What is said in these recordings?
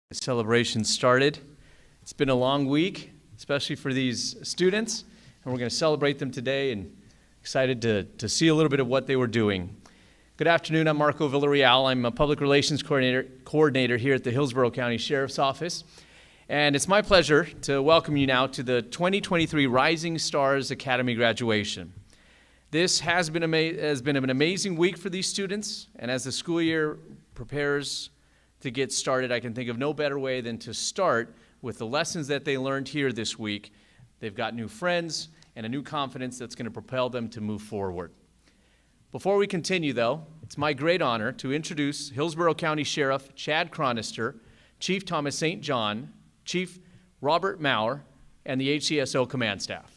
The celebration started. It's been a long week, especially for these students, and we're going to celebrate them today and excited to see a little bit of what they were doing. Good afternoon, I'm Marco Villarreal. I'm a public relations coordinator here at the Hillsborough County Sheriff's Office, and it's my pleasure to welcome you now to the 2023 Rising Stars Academy graduation. This has been an amazing week for these students, and as the school year prepares to get started, I can think of no better way than to start with the lessons that they learned here this week. They've got new friends and a new confidence that's going to propel them to move forward. Before we continue, though, it's my great honor to introduce Hillsborough County Sheriff Chad Chronister, Chief Thomas St. John, Chief Robert Maurer, and the HCSO command staff.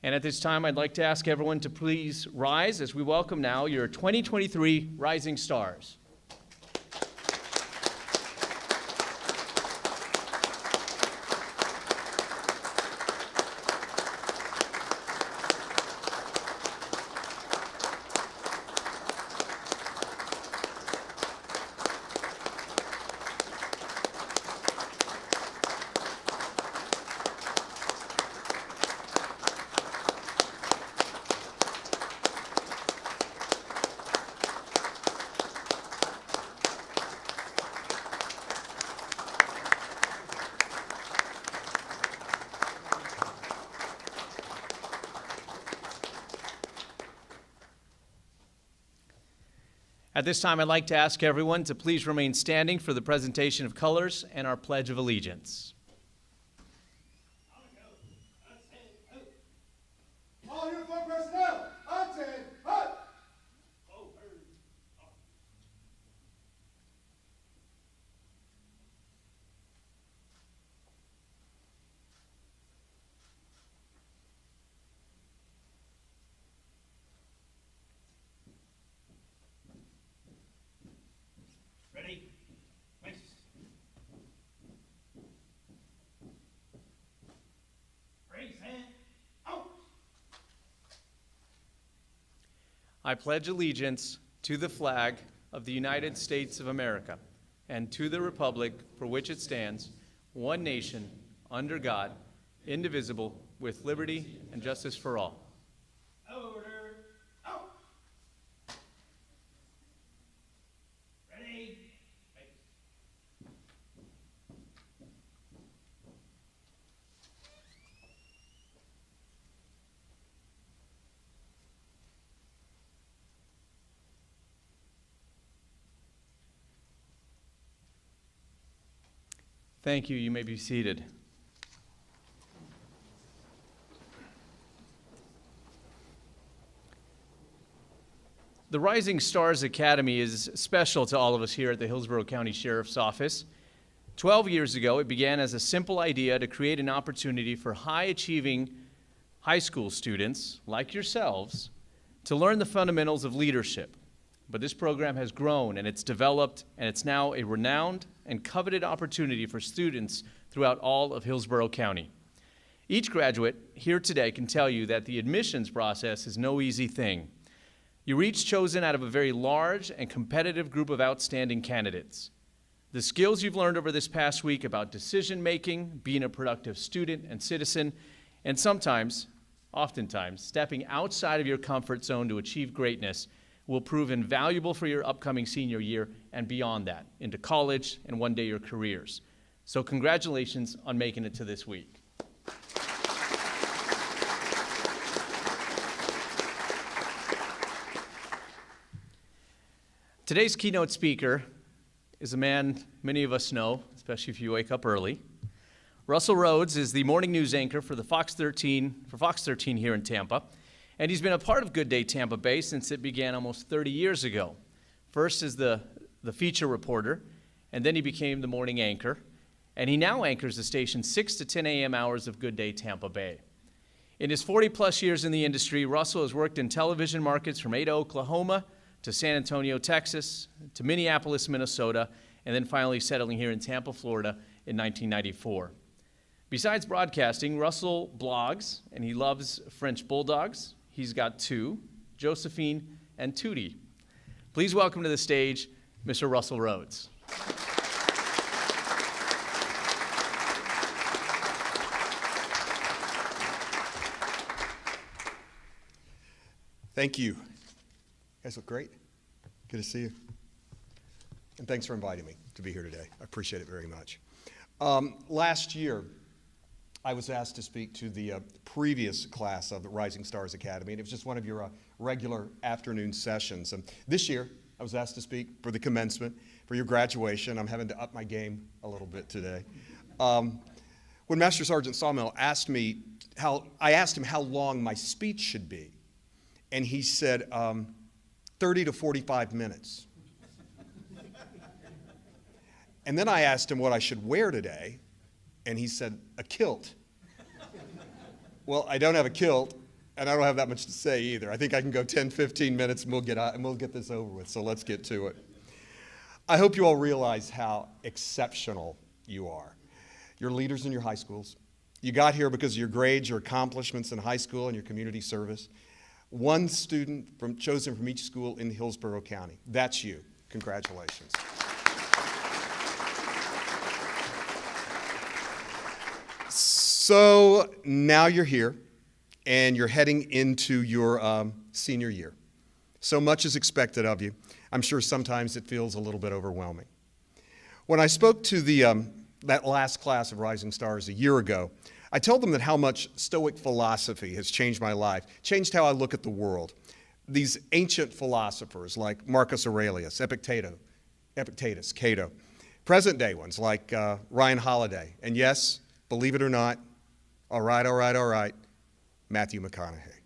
And at this time, I'd like to ask everyone to please rise as we welcome now your 2023 Rising Stars. At this time, I'd like to ask everyone to please remain standing for the presentation of colors and our Pledge of Allegiance. All uniform personnel, attend, hut! Ready? Thanks. Raise hand. Out. I pledge allegiance to the flag of the United States of America and to the republic for which it stands, one nation, under God, indivisible, with liberty and justice for all. Order. Out. Ready? Thanks. Thank you. You may be seated. The Rising Stars Academy is special to all of us here at the Hillsborough County Sheriff's Office. 12 years ago, it began as a simple idea to create an opportunity for high-achieving high school students, like yourselves, to learn the fundamentals of leadership. But this program has grown and it's developed, and it's now a renowned and coveted opportunity for students throughout all of Hillsborough County. Each graduate here today can tell you that the admissions process is no easy thing. You're each chosen out of a very large and competitive group of outstanding candidates. The skills you've learned over this past week about decision-making, being a productive student and citizen, and oftentimes, stepping outside of your comfort zone to achieve greatness will prove invaluable for your upcoming senior year and beyond that, into college and one day your careers. So congratulations on making it to this week. Today's keynote speaker is a man many of us know, especially if you wake up early. Russell Rhodes is the morning news anchor for Fox 13 here in Tampa, and he's been a part of Good Day Tampa Bay since it began almost 30 years ago. First as the feature reporter, and then he became the morning anchor, and he now anchors the station's 6 to 10 a.m. hours of Good Day Tampa Bay. In his 40-plus years in the industry, Russell has worked in television markets from Ada, Oklahoma, to San Antonio, Texas, to Minneapolis, Minnesota, and then finally settling here in Tampa, Florida in 1994. Besides broadcasting, Russell blogs, and he loves French bulldogs. He's got two, Josephine and Tootie. Please welcome to the stage, Mr. Russell Rhodes. Thank you. You guys look great. Good to see you. And thanks for inviting me to be here today. I appreciate it very much. Last year, I was asked to speak to the previous class of the Rising Stars Academy, and it was just one of your regular afternoon sessions. And this year, I was asked to speak for the commencement, for your graduation. I'm having to up my game a little bit today. When Master Sergeant Sawmill asked me I asked him how long my speech should be. And he said, 30 to 45 minutes. And then I asked him what I should wear today, and he said, a kilt. Well, I don't have a kilt, and I don't have that much to say either. I think I can go 10, 15 minutes, and we'll get this over with, so let's get to it. I hope you all realize how exceptional you are. You're leaders in your high schools. You got here because of your grades, your accomplishments in high school, and your community service. One student chosen from each school in Hillsborough County. That's you. Congratulations. So now you're here, and you're heading into your senior year. So much is expected of you. I'm sure sometimes it feels a little bit overwhelming. When I spoke to that last class of Rising Stars a year ago, I told them that how much Stoic philosophy has changed my life, changed how I look at the world. These ancient philosophers like Marcus Aurelius, Epictetus, Cato, present-day ones like Ryan Holiday, and yes, believe it or not, all right, Matthew McConaughey.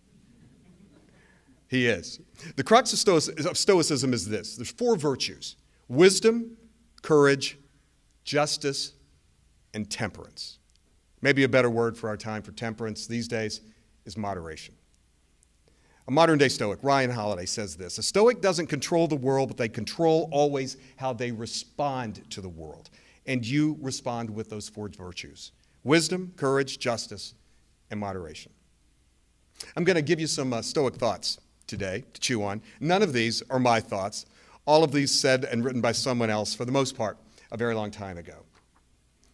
He is. The crux of Stoicism is this. There's 4 virtues: wisdom, courage, justice, and temperance. Maybe a better word for our time for temperance these days is moderation. A modern-day Stoic, Ryan Holiday, says this: a Stoic doesn't control the world, but they control always how they respond to the world. And you respond with those 4 virtues: wisdom, courage, justice, and moderation. I'm going to give you some Stoic thoughts today to chew on. None of these are my thoughts. All of these said and written by someone else, for the most part, a very long time ago.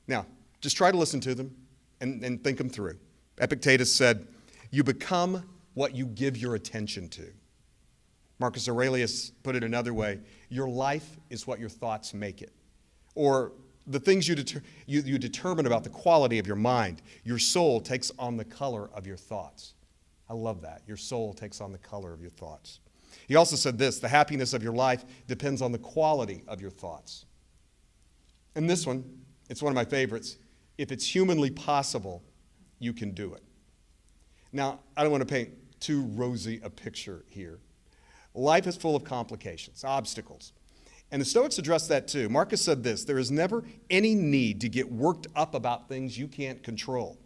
Now, just try to listen to them and think them through. Epictetus said, you become what you give your attention to. Marcus Aurelius put it another way: your life is what your thoughts make it. Or the things you determine about the quality of your mind. Your soul takes on the color of your thoughts. I love that. Your soul takes on the color of your thoughts. He also said this: the happiness of your life depends on the quality of your thoughts. And this one, it's one of my favorites: if it's humanly possible, you can do it. Now, I don't want to paint too rosy a picture here. Life is full of complications, obstacles. And the Stoics address that too. Marcus said this: there is never any need to get worked up about things you can't control.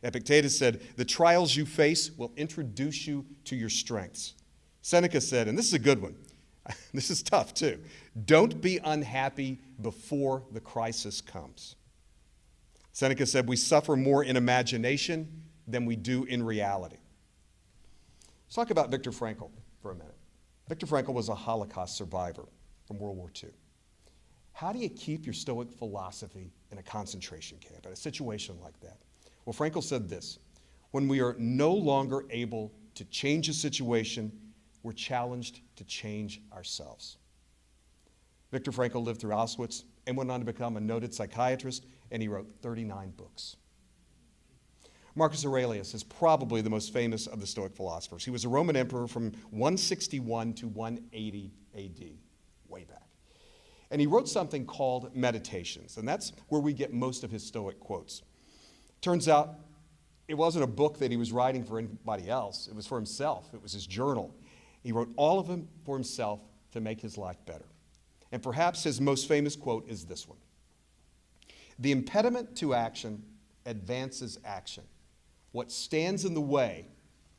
Epictetus said, the trials you face will introduce you to your strengths. Seneca said, and this is a good one, this is tough too, don't be unhappy before the crisis comes. Seneca said, we suffer more in imagination than we do in reality. Let's talk about Viktor Frankl for a minute. Viktor Frankl was a Holocaust survivor from World War II. How do you keep your Stoic philosophy in a concentration camp, in a situation like that? Well, Frankl said this: when we are no longer able to change a situation, we're challenged to change ourselves. Viktor Frankl lived through Auschwitz and went on to become a noted psychiatrist, and he wrote 39 books. Marcus Aurelius is probably the most famous of the Stoic philosophers. He was a Roman emperor from 161 to 180 AD, way back. And he wrote something called Meditations, and that's where we get most of his Stoic quotes. Turns out it wasn't a book that he was writing for anybody else. It was for himself. It was his journal. He wrote all of them for himself to make his life better. And perhaps his most famous quote is this one: "The impediment to action advances action. What stands in the way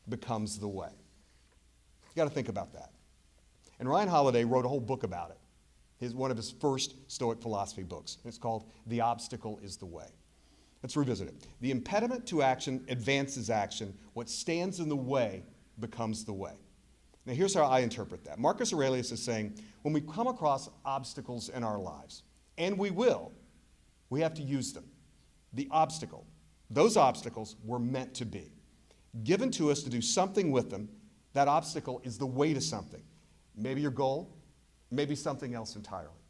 becomes the way." You got to think about that. And Ryan Holiday wrote a whole book about it. One of his first Stoic philosophy books. It's called The Obstacle is the Way. Let's revisit it. The impediment to action advances action. What stands in the way becomes the way. Now here's how I interpret that. Marcus Aurelius is saying, when we come across obstacles in our lives, and we will, we have to use them. The obstacle, those obstacles were meant to be. Given to us to do something with them, that obstacle is the way to something. Maybe your goal, maybe something else entirely.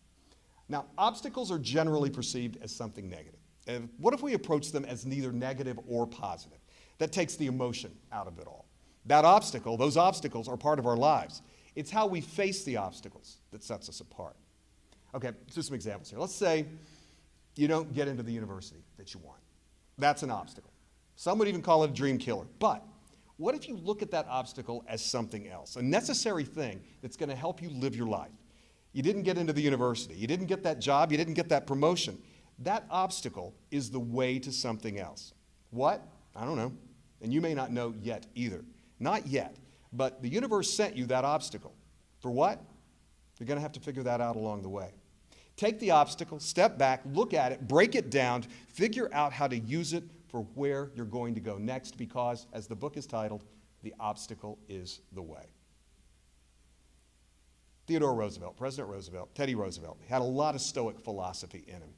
Now, obstacles are generally perceived as something negative. And what if we approach them as neither negative or positive? That takes the emotion out of it all. That obstacle, those obstacles are part of our lives. It's how we face the obstacles that sets us apart. Okay, just some examples here. Let's say you don't get into the university that you want. That's an obstacle. Some would even call it a dream killer. But what if you look at that obstacle as something else, a necessary thing that's going to help you live your life? You didn't get into the university. You didn't get that job. You didn't get that promotion. That obstacle is the way to something else. What? I don't know. And you may not know yet either. Not yet. But the universe sent you that obstacle. For what? You're going to have to figure that out along the way. Take the obstacle, step back, look at it, break it down, figure out how to use it for where you're going to go next, because, as the book is titled, the obstacle is the way. Theodore Roosevelt, President Roosevelt, Teddy Roosevelt, had a lot of Stoic philosophy in him.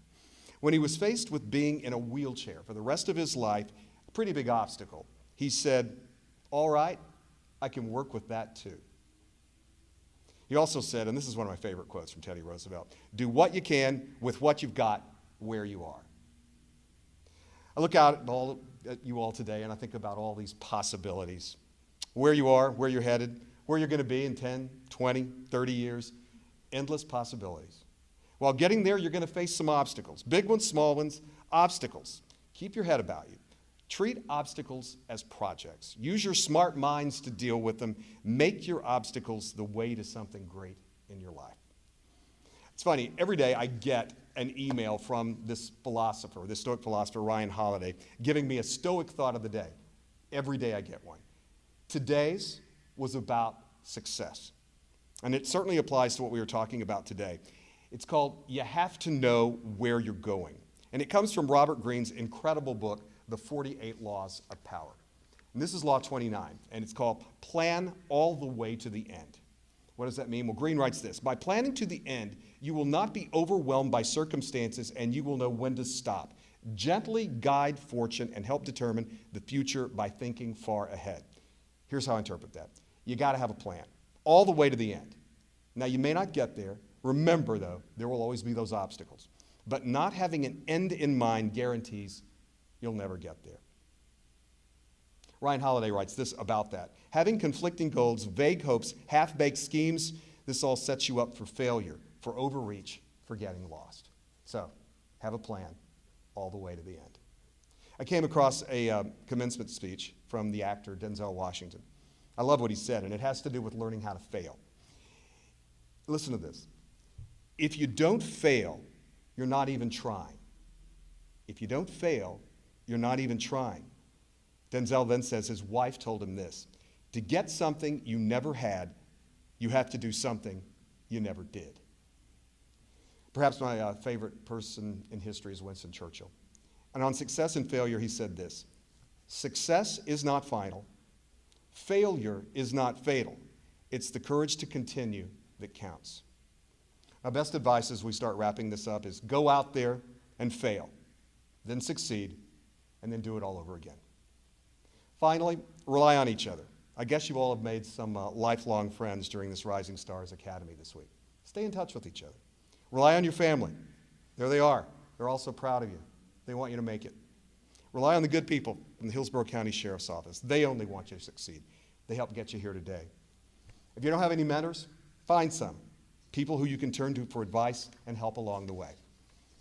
When he was faced with being in a wheelchair for the rest of his life, a pretty big obstacle, he said, "All right, I can work with that too." He also said, and this is one of my favorite quotes from Teddy Roosevelt, "Do what you can with what you've got where you are." I look out at you all today and I think about all these possibilities. Where you are, where you're headed, where you're going to be in 10, 20, 30 years. Endless possibilities. While getting there, you're going to face some obstacles. Big ones, small ones, obstacles. Keep your head about you. Treat obstacles as projects. Use your smart minds to deal with them. Make your obstacles the way to something great in your life. It's funny, every day I get an email from this philosopher, this Stoic philosopher, Ryan Holiday, giving me a Stoic thought of the day. Every day I get one. Today's was about success. And it certainly applies to what we were talking about today. It's called You Have to Know Where You're Going. And it comes from Robert Greene's incredible book, The 48 Laws of Power. And this is Law 29, and it's called Plan All the Way to the End. What does that mean? Well, Greene writes this: by planning to the end, you will not be overwhelmed by circumstances, and you will know when to stop. Gently guide fortune and help determine the future by thinking far ahead. Here's how I interpret that. You got to have a plan all the way to the end. Now, you may not get there. Remember, though, there will always be those obstacles. But not having an end in mind guarantees you'll never get there. Ryan Holiday writes this about that: having conflicting goals, vague hopes, half-baked schemes, this all sets you up for failure, for overreach, for getting lost. So, have a plan all the way to the end. I came across a commencement speech from the actor Denzel Washington. I love what he said, and it has to do with learning how to fail. Listen to this. If you don't fail, you're not even trying. If you don't fail, you're not even trying. Denzel then says his wife told him this: to get something you never had, you have to do something you never did. Perhaps my favorite person in history is Winston Churchill. And on success and failure, he said this: success is not final. Failure is not fatal. It's the courage to continue that counts. My best advice as we start wrapping this up is go out there and fail, then succeed, and then do it all over again. Finally, rely on each other. I guess you all have made some lifelong friends during this Rising Stars Academy this week. Stay in touch with each other. Rely on your family. There they are. They're all so proud of you. They want you to make it. Rely on the good people from the Hillsborough County Sheriff's Office. They only want you to succeed. They helped get you here today. If you don't have any mentors, find some. People who you can turn to for advice and help along the way.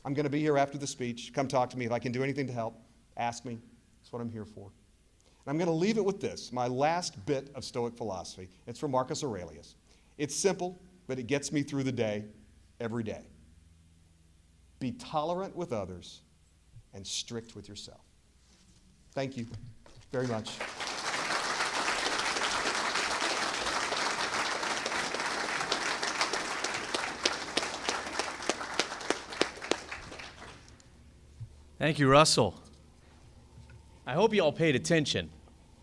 I'm going to be here after the speech. Come talk to me. If I can do anything to help, ask me. That's what I'm here for. And I'm going to leave it with this, my last bit of Stoic philosophy. It's from Marcus Aurelius. It's simple, but it gets me through the day. every day. Be tolerant with others and strict with yourself. Thank you very much. Thank you, Russell. I hope you all paid attention.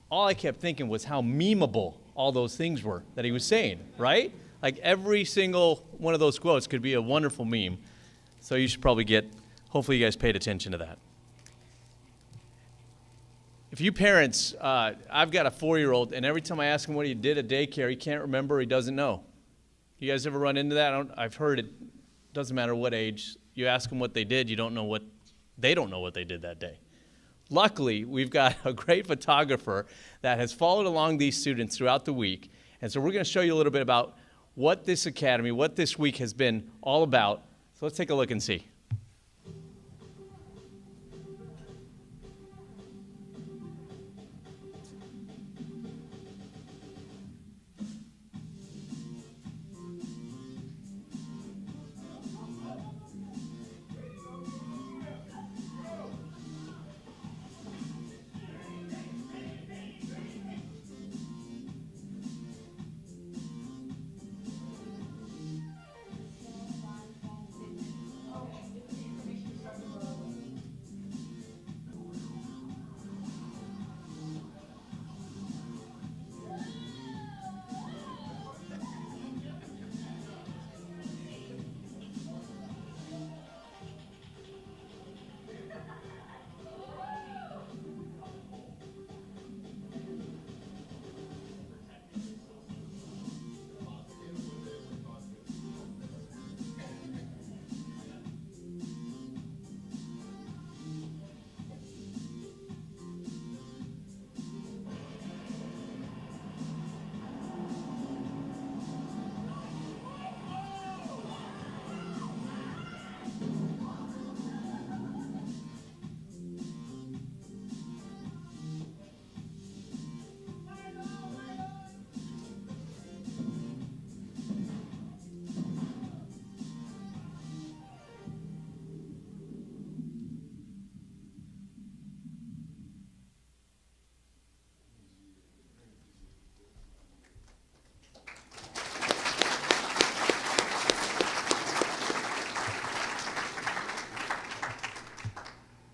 All I kept thinking was how memeable all those things were that he was saying, right? Like every single one of those quotes could be a wonderful meme. So you should probably hopefully you guys paid attention to that. If you parents, I've got a 4-year-old, and every time I ask him what he did at daycare, he can't remember, he doesn't know. You guys ever run into that? I've heard it, doesn't matter what age, you ask them what they did, they don't know what they did that day. Luckily, we've got a great photographer that has followed along these students throughout the week. And so we're going to show you a little bit about what this academy, what this week has been all about. So let's take a look and see.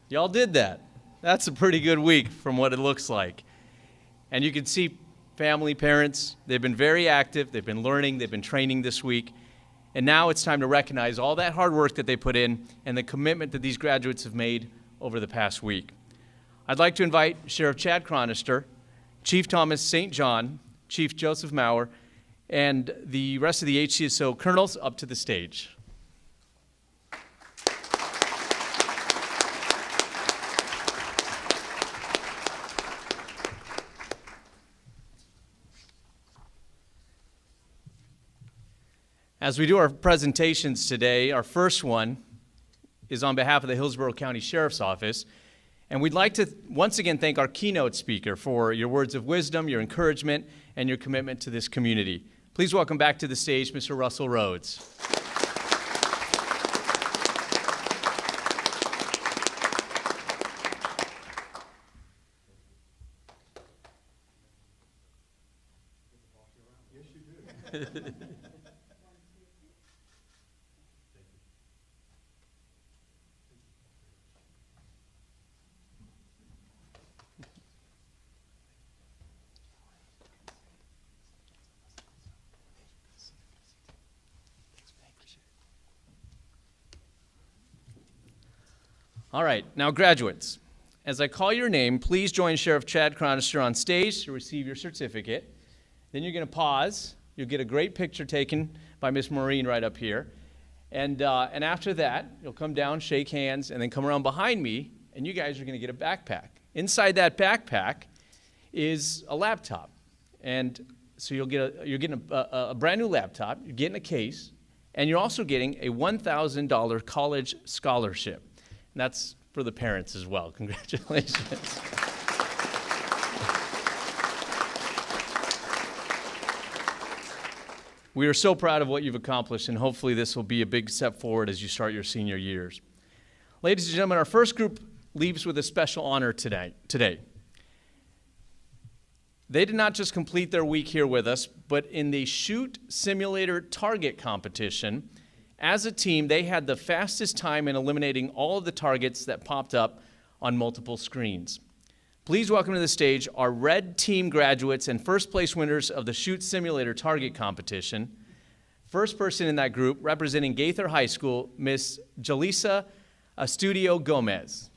Y'all did that. That's a pretty good week from what it looks like. And you can see family, parents, they've been very active, they've been learning, they've been training this week. And now it's time to recognize all that hard work that they put in and the commitment that these graduates have made over the past week. I'd like to invite Sheriff Chad Chronister, Chief Thomas St. John, Chief Joseph Maurer, and the rest of the HCSO colonels up to the stage. As we do our presentations today, our first one is on behalf of the Hillsborough County Sheriff's Office. And we'd like to once again thank our keynote speaker for your words of wisdom, your encouragement, and your commitment to this community. Please welcome back to the stage Mr. Russell Rhodes. All right, now graduates, as I call your name, please join Sheriff Chad Chronister on stage to receive your certificate. Then you're going to pause. You'll get a great picture taken by Miss Maureen right up here. And after that, you'll come down, shake hands, and then come around behind me, and you guys are going to get a backpack. Inside that backpack is a laptop. And so you're getting a brand new laptop, you're getting a case, and you're also getting a $1,000 college scholarship. And that's for the parents as well. Congratulations. We are so proud of what you've accomplished, and hopefully this will be a big step forward as you start your senior years. Ladies and gentlemen, our first group leaves with a special honor today. They did not just complete their week here with us, but in the Shoot Simulator Target Competition, as a team, they had the fastest time in eliminating all of the targets that popped up on multiple screens. Please welcome to the stage our Red Team graduates and first place winners of the Shoot Simulator Target Competition. First person in that group, representing Gaither High School, Miss Jalisa Estudio Gomez.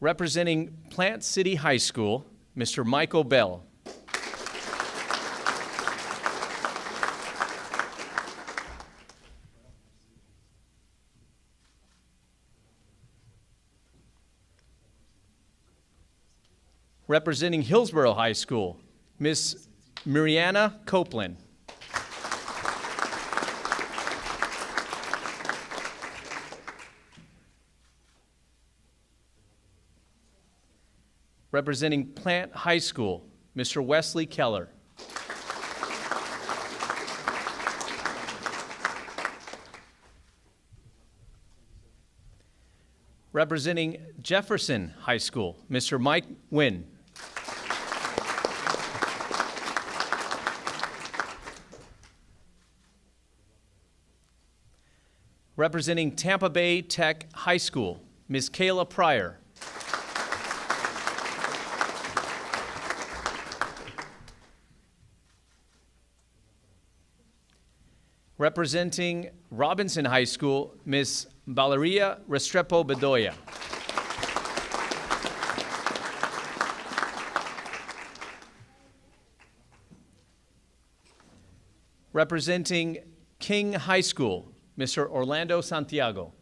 Representing Plant City High School, Mr. Michael Bell. Representing Hillsborough High School, Miss Mariana Copeland. Representing Plant High School, Mr. Wesley Keller. Representing Jefferson High School, Mr. Mike Wynn. Representing Tampa Bay Tech High School, Ms. Kayla Pryor. Representing Robinson High School, Ms. Valeria Restrepo Bedoya. Representing King High School, Mr. Orlando Santiago.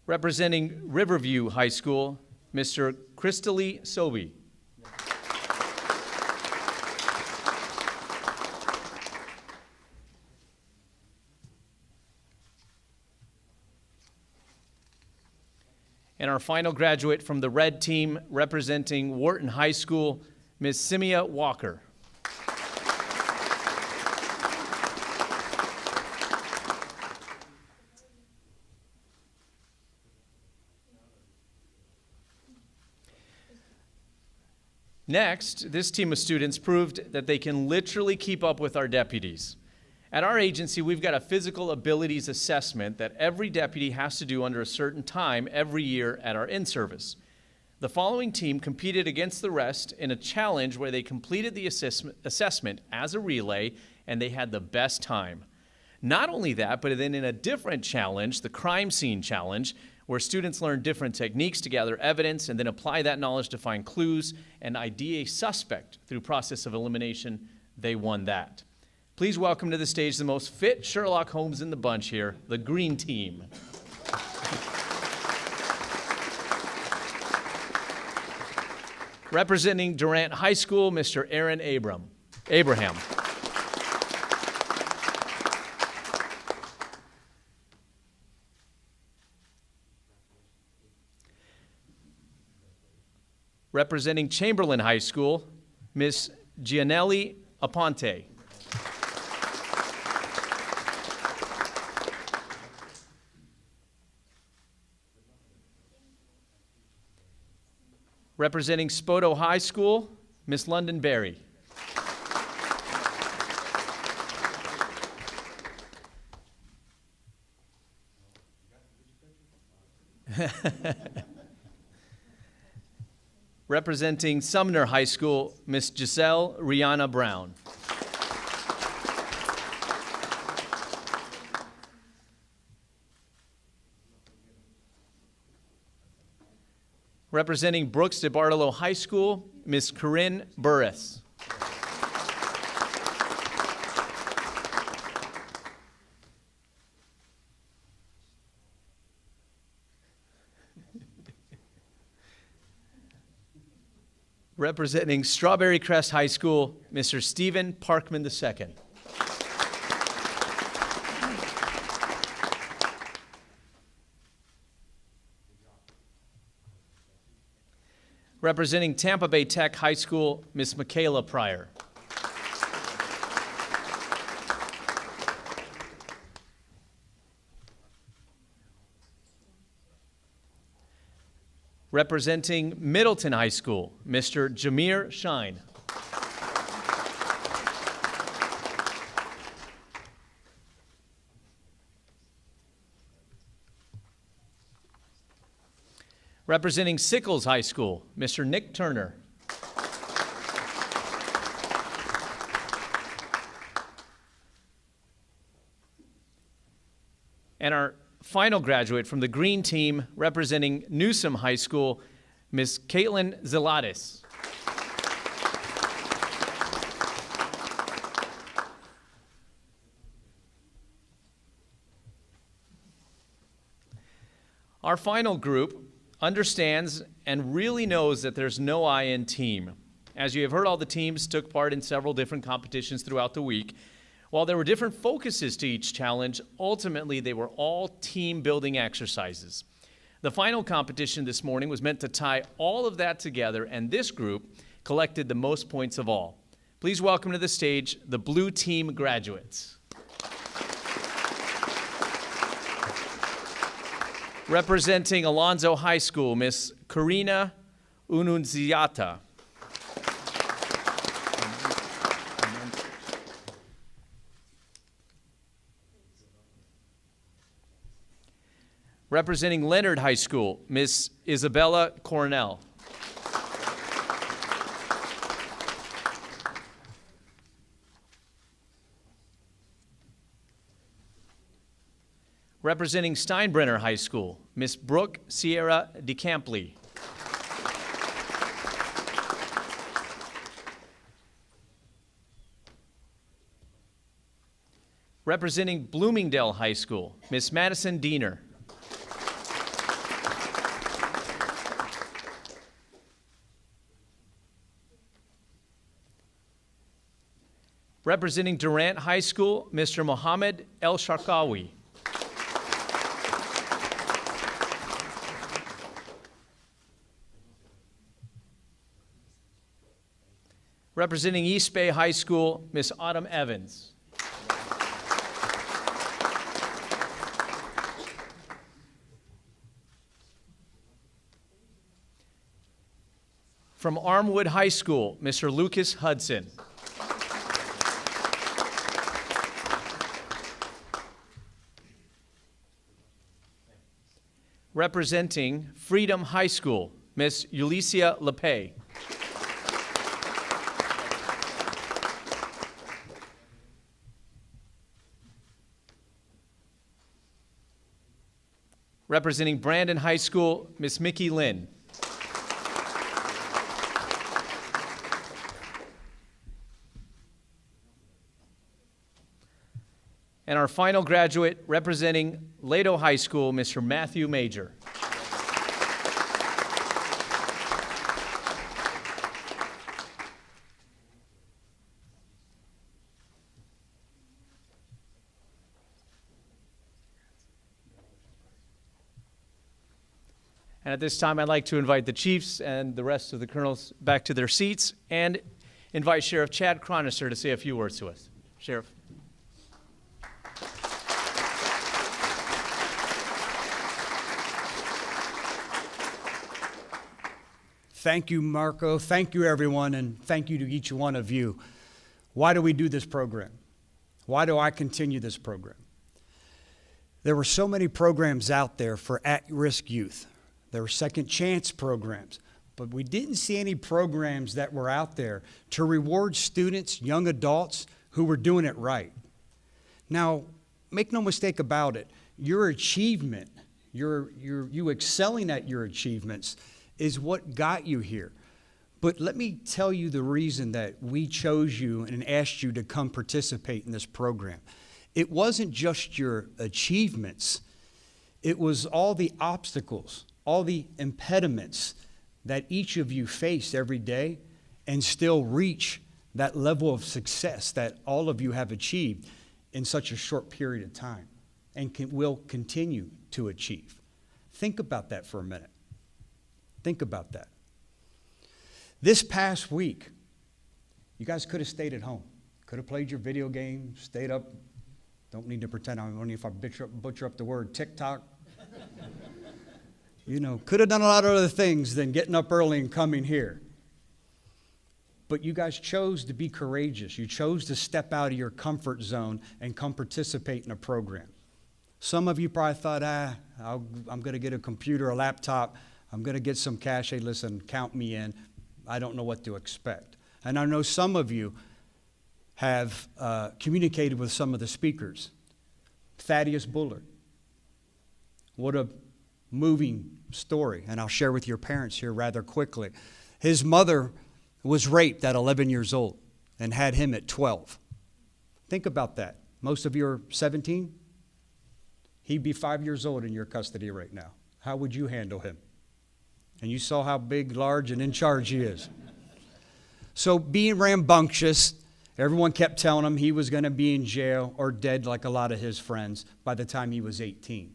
Representing Riverview High School, Mr. Crystally Sobey. And our final graduate from the Red Team, representing Wharton High School, Ms. Simia Walker. Next, this team of students proved that they can literally keep up with our deputies. At our agency, we've got a physical abilities assessment that every deputy has to do under a certain time every year at our in-service. The following team competed against the rest in a challenge where they completed the assessment as a relay, and they had the best time. Not only that, but then in a different challenge, the crime scene challenge, where students learn different techniques to gather evidence and then apply that knowledge to find clues and ID a suspect through process of elimination, they won that. Please welcome to the stage the most fit Sherlock Holmes in the bunch here, the Green Team. Representing Durant High School, Mr. Aaron Abraham. Representing Chamberlain High School, Miss Gianelli Aponte. Representing Spoto High School, Miss London Berry. Representing Sumner High School, Miss Giselle Rihanna Brown. Representing Brooks de Bartolo High School, Miss Corinne Burris. Representing Strawberry Crest High School, Mr. Stephen Parkman II. Representing Tampa Bay Tech High School, Miss Michaela Pryor. Representing Middleton High School, Mr. Jameer Shine. Representing Sickles High School, Mr. Nick Turner. And our final graduate from the green team, representing Newsom High School, Ms. Caitlin Zelatis. Our final group understands and really knows that there's no I in team. As you have heard, all the teams took part in several different competitions throughout the week. While there were different focuses to each challenge, ultimately they were all team-building exercises. The final competition this morning was meant to tie all of that together, and this group collected the most points of all. Please welcome to the stage the Blue Team graduates. Representing Alonzo High School, Miss Karina Ununziata. Representing Leonard High School, Miss Isabella Cornell. Representing Steinbrenner High School, Miss Brooke Sierra DeCampley. Representing Bloomingdale High School, Miss Madison Diener. Representing Durant High School, Mr. Mohammed El Sharkawi. Representing East Bay High School, Miss Autumn Evans. From Armwood High School, Mr. Lucas Hudson. Representing Freedom High School, Miss Ulicia Lepay. Representing Brandon High School, Miss Mickey Lynn. And our final graduate, representing Lato High School, Mr. Matthew Major. And at this time, I'd like to invite the chiefs and the rest of the colonels back to their seats and invite Sheriff Chad Cronister to say a few words to us. Sheriff. Thank you, Marco. Thank you, everyone, and thank you to each one of you. Why do we do this program? Why do I continue this program? There were so many programs out there for at-risk youth. There were second chance programs, but we didn't see any programs that were out there to reward students, young adults who were doing it right. Now, make no mistake about it, your achievement, you excelling at your achievements is what got you here. But let me tell you the reason that we chose you and asked you to come participate in this program. It wasn't just your achievements. It was all the obstacles, all the impediments that each of you face every day and still reach that level of success that all of you have achieved in such a short period of time and will continue to achieve. Think about that for a minute. Think about that. This past week, you guys could have stayed at home, could have played your video game, stayed up. Don't need to pretend. I don't know if I butcher up the word TikTok. You know, could have done a lot of other things than getting up early and coming here. But you guys chose to be courageous. You chose to step out of your comfort zone and come participate in a program. Some of you probably thought, I'm going to get a computer, a laptop. I'm going to get some cash. Hey, listen, count me in. I don't know what to expect. And I know some of you have communicated with some of the speakers. Thaddeus Bullard. What a moving story. And I'll share with your parents here rather quickly. His mother was raped at 11 years old and had him at 12. Think about that. Most of you are 17. He'd be 5 years old in your custody right now. How would you handle him? And you saw how big, large, and in charge he is. So being rambunctious, everyone kept telling him he was going to be in jail or dead like a lot of his friends by the time he was 18.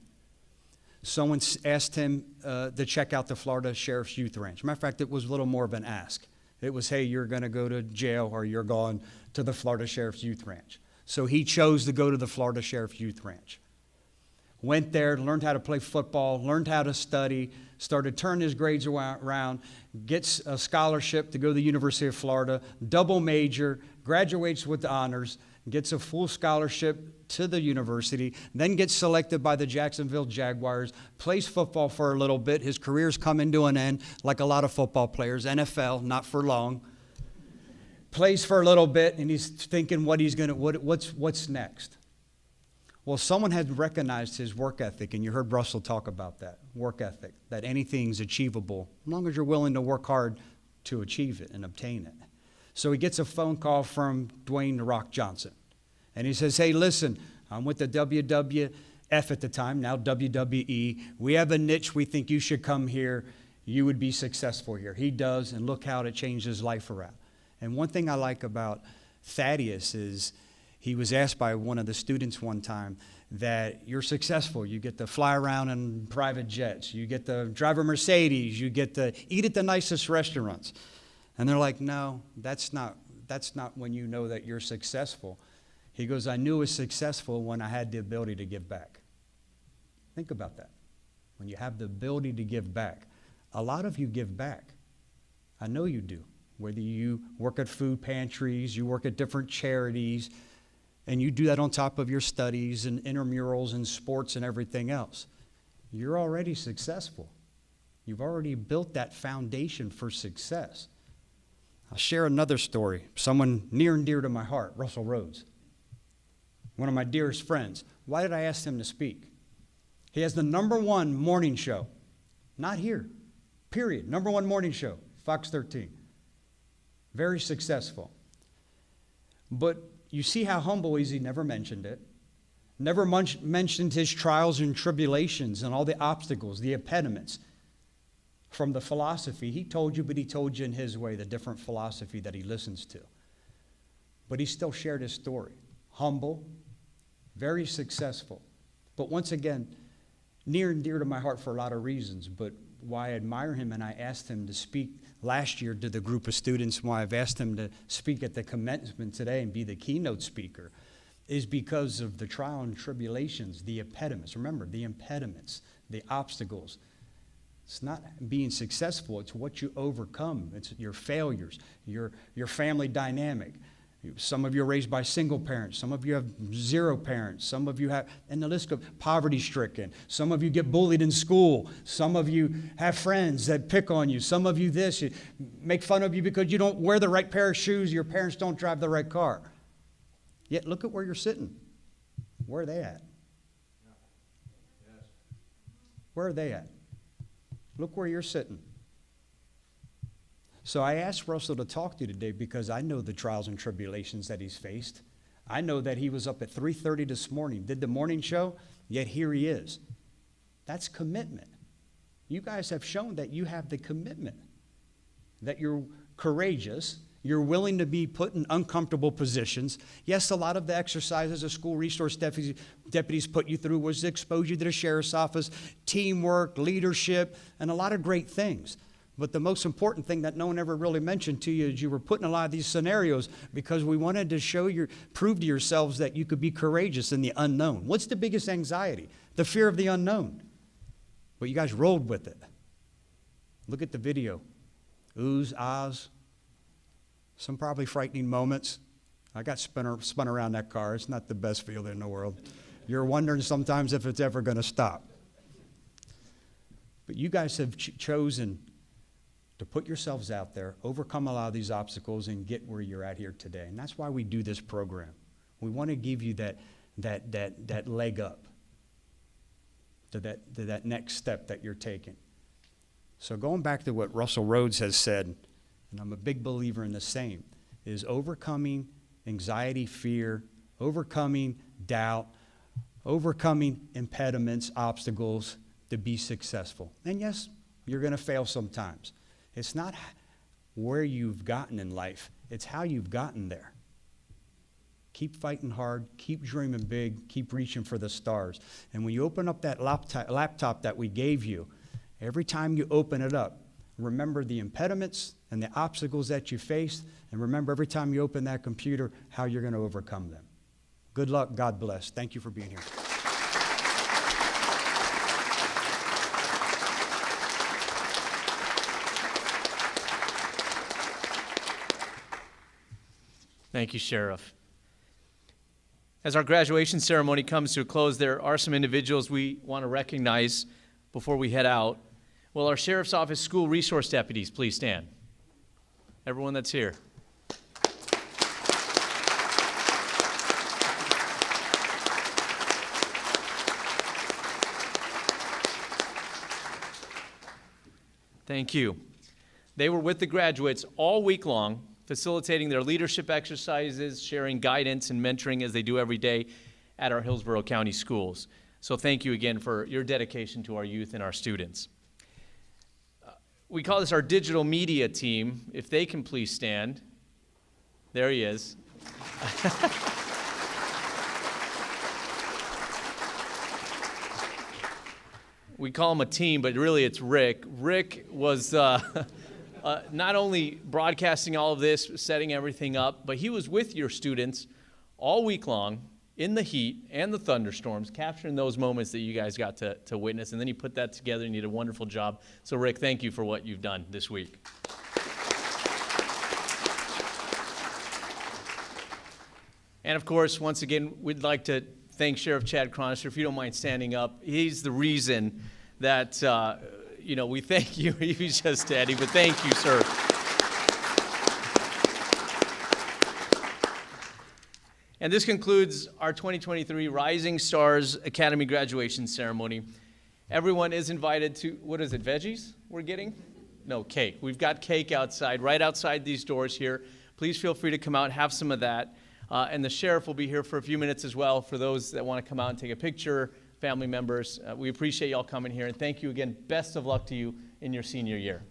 Someone asked him to check out the Florida Sheriff's Youth Ranch. Matter of fact, it was a little more of an ask. It was, hey, you're going to go to jail or you're going to the Florida Sheriff's Youth Ranch. So he chose to go to the Florida Sheriff's Youth Ranch. Went there, learned how to play football, learned how to study, started turning his grades around, gets a scholarship to go to the University of Florida, double major, graduates with honors, gets a full scholarship to the university, then gets selected by the Jacksonville Jaguars, plays football for a little bit. His career's coming to an end, like a lot of football players, NFL, not for long. Plays for a little bit, and he's thinking what's next? Well, someone had recognized his work ethic, and you heard Russell talk about that, work ethic, that anything's achievable as long as you're willing to work hard to achieve it and obtain it. So he gets a phone call from Dwayne "The Rock" Johnson, and he says, hey, listen, I'm with the WWF at the time, now WWE. We have a niche. We think you should come here. You would be successful here. He does, and look how it changed his life around. And one thing I like about Thaddeus is he was asked by one of the students one time that you're successful. You get to fly around in private jets. You get to drive a Mercedes. You get to eat at the nicest restaurants. And they're like, no, that's not when you know that you're successful. He goes, I knew I was successful when I had the ability to give back. Think about that. When you have the ability to give back. A lot of you give back. I know you do. Whether you work at food pantries, you work at different charities, and you do that on top of your studies and intramurals and sports and everything else. You're already successful. You've already built that foundation for success. I'll share another story. Someone near and dear to my heart, Russell Rhodes. One of my dearest friends. Why did I ask him to speak? He has the #1 morning show. Not here, period. #1 morning show, Fox 13. Very successful. But you see how humble he is. He never mentioned it. Never mentioned his trials and tribulations and all the obstacles, the impediments. From the philosophy, he told you, but he told you in his way, the different philosophy that he listens to. But he still shared his story. Humble, very successful. But once again, near and dear to my heart for a lot of reasons. But why I admire him, and I asked him to speak last year to the group of students, why I've asked him to speak at the commencement today and be the keynote speaker, is because of the trial and tribulations, the impediments. Remember, the impediments, the obstacles. It's not being successful, it's what you overcome. It's your failures, your family dynamic. Some of you are raised by single parents. Some of you have 0 parents. Some of you have, and the list goes, poverty-stricken. Some of you get bullied in school. Some of you have friends that pick on you. Some of you this, make fun of you because you don't wear the right pair of shoes. Your parents don't drive the right car. Yet look at where you're sitting. Where are they at? Where are they at? Look where you're sitting. So I asked Russell to talk to you today because I know the trials and tribulations that he's faced. I know that he was up at 3:30 this morning, did the morning show, yet here he is. That's commitment. You guys have shown that you have the commitment, that you're courageous. You're willing to be put in uncomfortable positions. Yes, a lot of the exercises the school resource deputies put you through was to expose you to the sheriff's office, teamwork, leadership, and a lot of great things. But the most important thing that no one ever really mentioned to you is you were put in a lot of these scenarios because we wanted to prove to yourselves that you could be courageous in the unknown. What's the biggest anxiety? The fear of the unknown. But you guys rolled with it. Look at the video. Oohs, ahs. Some probably frightening moments. I got spun around that car. It's not the best feeling in the world. You're wondering sometimes if it's ever going to stop. But you guys have chosen to put yourselves out there, overcome a lot of these obstacles, and get where you're at here today. And that's why we do this program. We want to give you that leg up to that next step that you're taking. So going back to what Russell Rhodes has said, and I'm a big believer in the same, is overcoming anxiety, fear, overcoming doubt, overcoming impediments, obstacles to be successful. And yes, you're going to fail sometimes. It's not where you've gotten in life, it's how you've gotten there. Keep fighting hard, keep dreaming big, keep reaching for the stars. And when you open up that laptop that we gave you, every time you open it up, remember the impediments and the obstacles that you faced, and remember every time you open that computer how you're going to overcome them. Good luck, God bless. Thank you for being here. Thank you, Sheriff. As our graduation ceremony comes to a close, there are some individuals we want to recognize before we head out. Will our Sheriff's Office school resource deputies please stand? Everyone that's here. Thank you. They were with the graduates all week long, facilitating their leadership exercises, sharing guidance and mentoring as they do every day at our Hillsborough County schools. So thank you again for your dedication to our youth and our students. We call this our digital media team. If they can please stand. There he is. We call him a team, but really it's Rick. Rick was not only broadcasting all of this, setting everything up, but he was with your students all week long in the heat and the thunderstorms, capturing those moments that you guys got to witness. And then he put that together and you did a wonderful job. So Rick, thank you for what you've done this week. And of course, once again, we'd like to thank Sheriff Chad Chronister. If you don't mind standing up, he's the reason that, we thank you. He's just steady, but thank you, sir. And this concludes our 2023 Rising Stars Academy graduation ceremony. Everyone is invited to, what is it, veggies we're getting? No, cake. We've got cake outside, right outside these doors here. Please feel free to come out, have some of that. And the sheriff will be here for a few minutes as well for those that want to come out and take a picture, family members. We appreciate y'all coming here, and thank you again. Best of luck to you in your senior year.